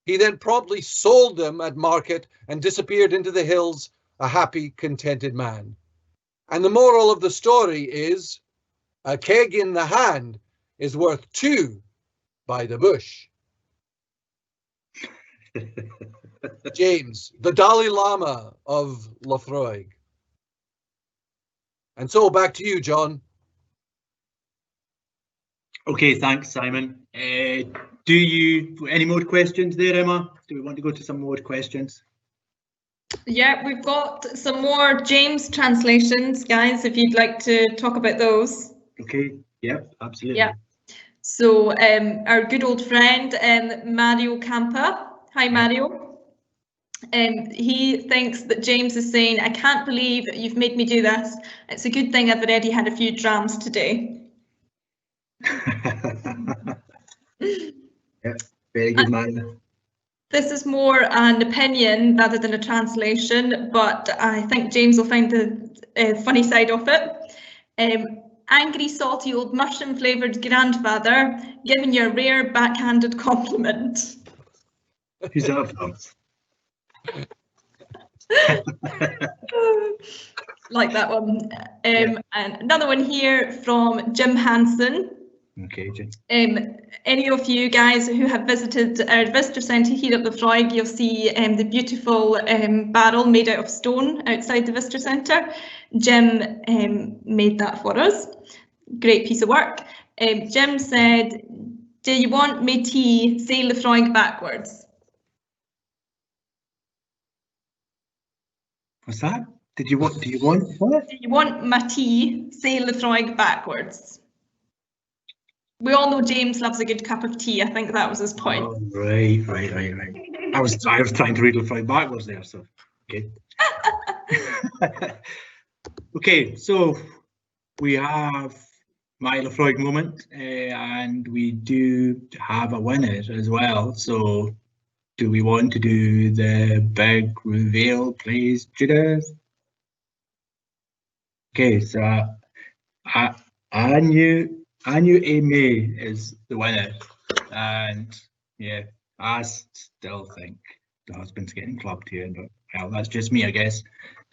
He then promptly sold them at market and disappeared into the hills, a happy, contented man. And the moral of the story is, a keg in the hand is worth 2 by the bush. James, the Dalai Lama of Laphroaig. And so back to you, John. Okay, thanks, Simon. Do you any more questions there, Emma? Do we want to go to some more questions? Yeah, we've got some more James translations, guys, if you'd like to talk about those. Okay, yep, absolutely. Yeah. So our good old friend Mario Campa. Hi, Mario. He thinks that James is saying, I can't believe you've made me do this. It's a good thing I've already had a few drams today. Yeah, very good, man. This is more an opinion rather than a translation, but I think James will find the funny side of it. angry, salty old mushroom flavoured grandfather giving you a rare backhanded compliment. Who's that from? Like that one. Yeah. And another one here from Jim Hansen. Okay, Jim. Any of you guys who have visited our visitor centre here at Laphroaig, you'll see the beautiful barrel made out of stone outside the visitor centre. Jim made that for us. Great piece of work. Jim said, "Do you want me to say Laphroaig backwards?" What's that? Do you want what? Do you want my tea say Laphroaig backwards? We all know James loves a good cup of tea. I think that was his point. Oh, right. I was trying to read Laphroaig backwards there, so okay. Okay, so we have my Laphroaig moment, and we do have a winner as well. So, do we want to do the big reveal, please, Judith? Okay, so I knew Amy is the winner, and yeah, I still think the husband's getting clubbed here, but well, that's just me, I guess.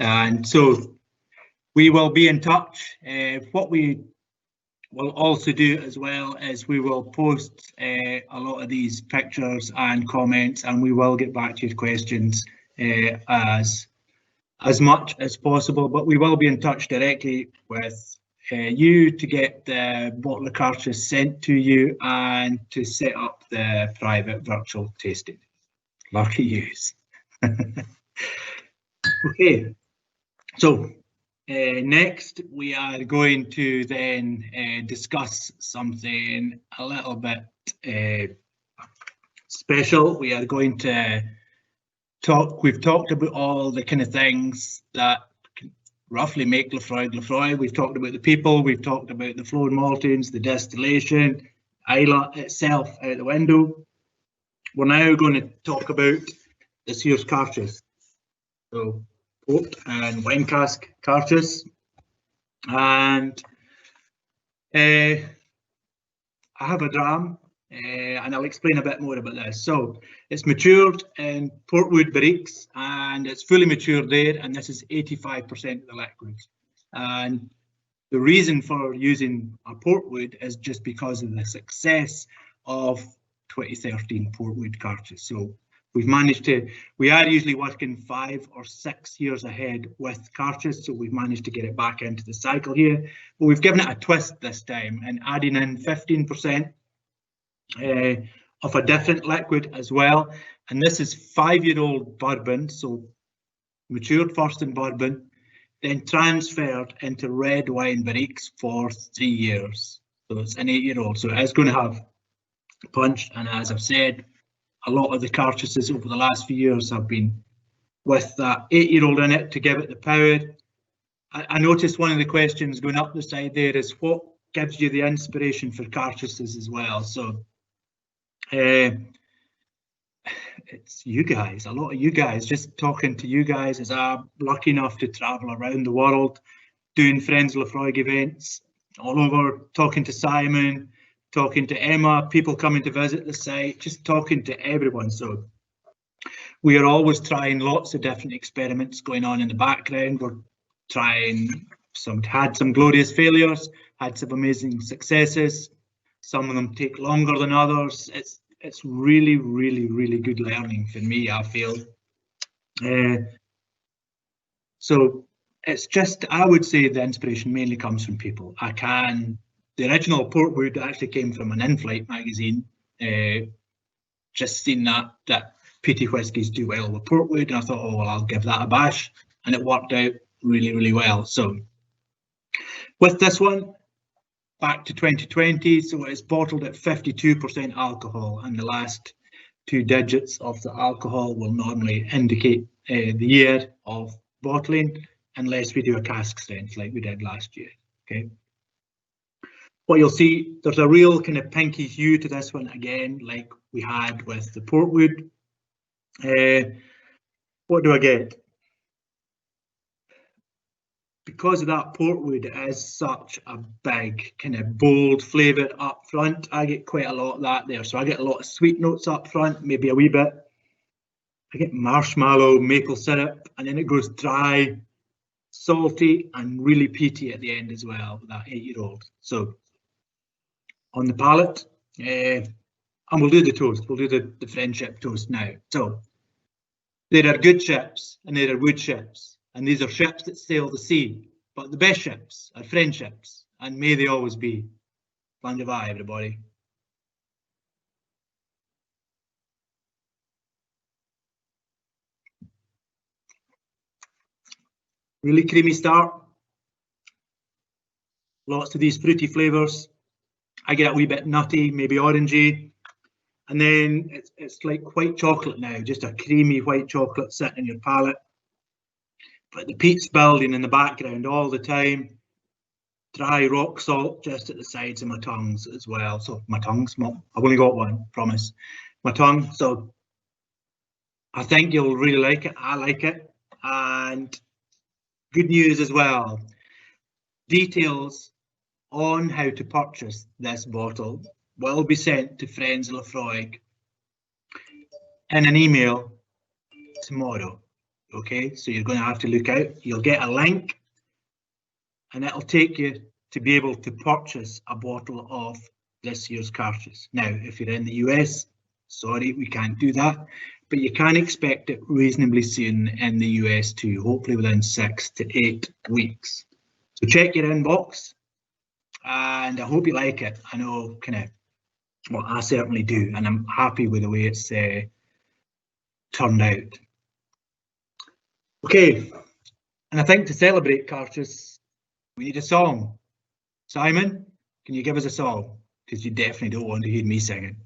And so we will be in touch. What we will also do as well is we will post a lot of these pictures and comments, and we will get back to your questions as much as possible, but we will be in touch directly with you to get the bottle of Cartridge sent to you and to set up the private virtual tasting. Lucky yous. Okay, so next we are going to then discuss something a little bit special. We are going to we've talked about all the kind of things that roughly make Laphroaig. We've talked about the people, we've talked about the flowing maltings, the distillation, Islay itself out the window. We're now going to talk about this year's Cartridge. So port and wine cask Cartridge. And I have a dram. And I'll explain a bit more about this. So it's matured in portwood barriques, and it's fully matured there, and this is 85% of the liquid. And the reason for using a portwood is just because of the success of 2013 portwood Cartridge. So we've managed to, we are usually working 5 or 6 years ahead with Cartridge, so we've managed to get it back into the cycle here. But we've given it a twist this time and adding in 15% of a different liquid as well, and this is 5-year-old bourbon, so matured first in bourbon, then transferred into red wine barriques for 3 years. So it's an 8-year-old, so it is going to have punch, and as I've said, a lot of the cartridges over the last few years have been with that 8-year-old in it to give it the power. I noticed one of the questions going up the side there is what gives you the inspiration for cartridges as well. So it's you guys, a lot of you guys, just talking to you guys as I'm lucky enough to travel around the world, doing Friends Laphroaig events all over, talking to Simon, talking to Emma, people coming to visit the site, just talking to everyone. So we are always trying lots of different experiments going on in the background. We're trying had some glorious failures, had some amazing successes. Some of them take longer than others. It's really, really, really good learning for me, I feel. So it's just, I would say the inspiration mainly comes from people. The original portwood actually came from an in-flight magazine. Just seen that peaty whiskies do well with portwood, and I thought, oh well, I'll give that a bash, and it worked out really, really well. So with this one, back to 2020, so it's bottled at 52% alcohol, and the last 2 digits of the alcohol will normally indicate the year of bottling, unless we do a cask strength like we did last year. Okay. What you'll see, there's a real kind of pinky hue to this one again, like we had with the portwood. What do I get? because of that portwood, it is such a big kind of bold flavour up front. I get quite a lot of that there. So I get a lot of sweet notes up front, maybe a wee bit. I get marshmallow, maple syrup, and then it goes dry, salty, and really peaty at the end as well with that 8-year-old. So on the palate, and we'll do the toast. We'll do the friendship toast now. So there are good ships and there are wood ships, and these are ships that sail the sea. But the best ships are friendships, and may they always be. Land of eye, everybody. Really creamy start. Lots of these fruity flavours. I get a wee bit nutty, maybe orangey. And then it's like white chocolate now, just a creamy white chocolate sitting in your palate. But the peat's building in the background all the time. Dry rock salt just at the sides of my tongues as well. So my tongues, I've only got one, promise. My tongue. So I think you'll really like it. I like it. And good news as well. Details on how to purchase this bottle will be sent to Fèis Ìle Recording in an email tomorrow. Okay, so you're going to have to look out. You'll get a link and it'll take you to be able to purchase a bottle of this year's Cartiers. Now, if you're in the US, sorry, we can't do that, but you can expect it reasonably soon in the US too, hopefully within 6 to 8 weeks. So check your inbox, and I hope you like it. I know, well, I certainly do, and I'm happy with the way it's turned out. Okay, and I think to celebrate Cartiers, we need a song. Simon, can you give us a song? Because you definitely don't want to hear me singing.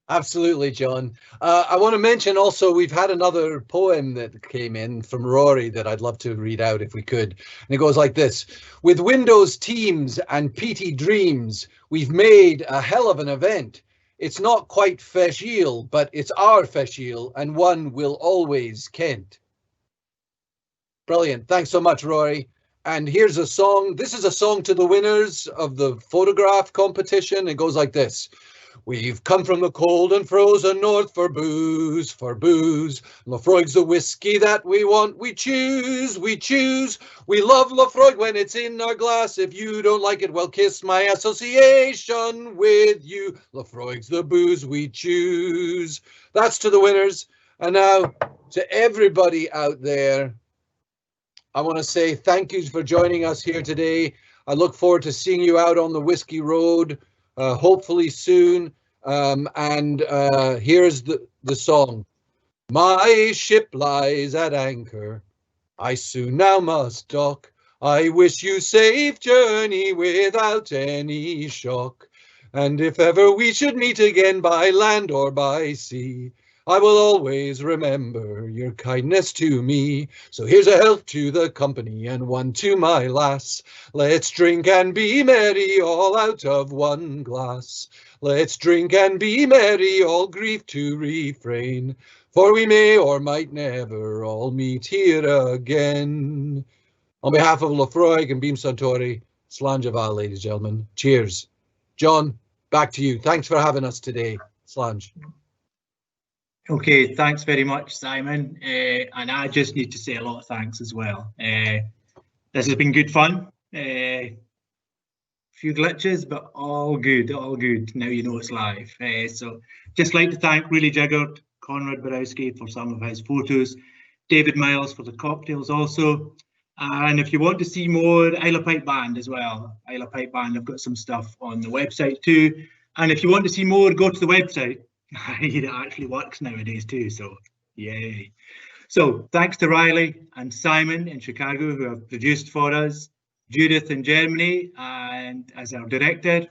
Absolutely, John. I want to mention also we've had another poem that came in from Rory that I'd love to read out if we could. And it goes like this. With Windows Teams and PT Dreams, we've made a hell of an event. It's not quite Fèis Ìle, but it's our Fèis Ìle and one we'll always kent. Brilliant. Thanks so much, Rory. And here's a song. This is a song to the winners of the photograph competition. It goes like this. We've come from the cold and frozen north for booze, for booze. Laphroaig's the whiskey that we want, we choose, we choose. We love Laphroaig when it's in our glass. If you don't like it, well, kiss my association with you. Laphroaig's the booze we choose. That's to the winners. And now to everybody out there, I want to say thank you for joining us here today. I look forward to seeing you out on the Whiskey Road. Hopefully soon, and here's the song. My ship lies at anchor, I soon now must dock. I wish you safe journey without any shock. And if ever we should meet again by land or by sea, I will always remember your kindness to me. So here's a health to the company and one to my lass. Let's drink and be merry all out of one glass. Let's drink and be merry, all grief to refrain. For we may or might never all meet here again. On behalf of Laphroaig and Beam Suntory, Slán Javal, ladies and gentlemen. Cheers. John, back to you. Thanks for having us today. Slán. Okay, thanks very much, Simon. And I just need to say a lot of thanks as well. This has been good fun. Few glitches, but all good, all good. Now you know it's live. So just like to thank Really Jiggered, Conrad Borowski for some of his photos, David Miles for the cocktails also. And if you want to see more, Isle Pipe Band as well. Isle Pipe Band, I've got some stuff on the website too. And if you want to see more, go to the website. It actually works nowadays too, so yay. So thanks to Riley and Simon in Chicago who have produced for us, Judith in Germany and as our director,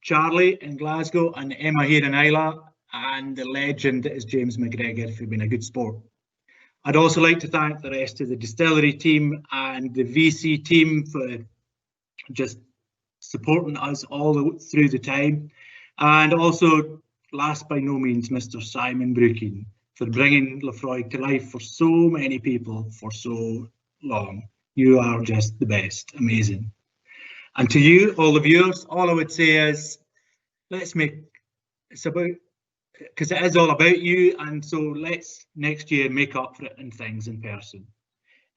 Charlie in Glasgow and Emma here in Islay, and the legend that is James McGregor for being a good sport. I'd also like to thank the rest of the distillery team and the VC team for just supporting us all through the time, and also last by no means, Mr. Simon Brookin, for bringing Laphroaig to life for so many people for so long. You are just the best. Amazing. And to you, all the viewers, all I would say is, let's make, it's about, because it is all about you, and so let's next year make up for it in things in person.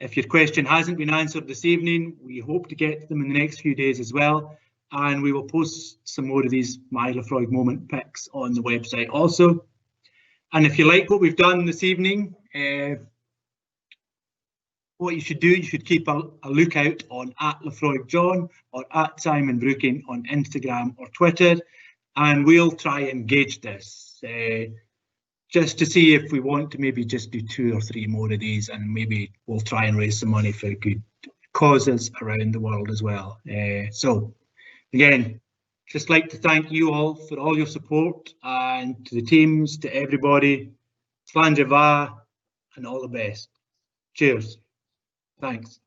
If your question hasn't been answered this evening, we hope to get to them in the next few days as well, and we will post some more of these My Laphroaig Moment pics on the website also. And if you like what we've done this evening, what you should do, you should keep a lookout on @LaphroaigJohn or @SimonBrooking on Instagram or Twitter, and we'll try and gauge this just to see if we want to maybe just do 2 or 3 more of these, and maybe we'll try and raise some money for good causes around the world as well. So again, just like to thank you all for all your support, and to the teams, to everybody, Slán Java, and all the best. Cheers. Thanks.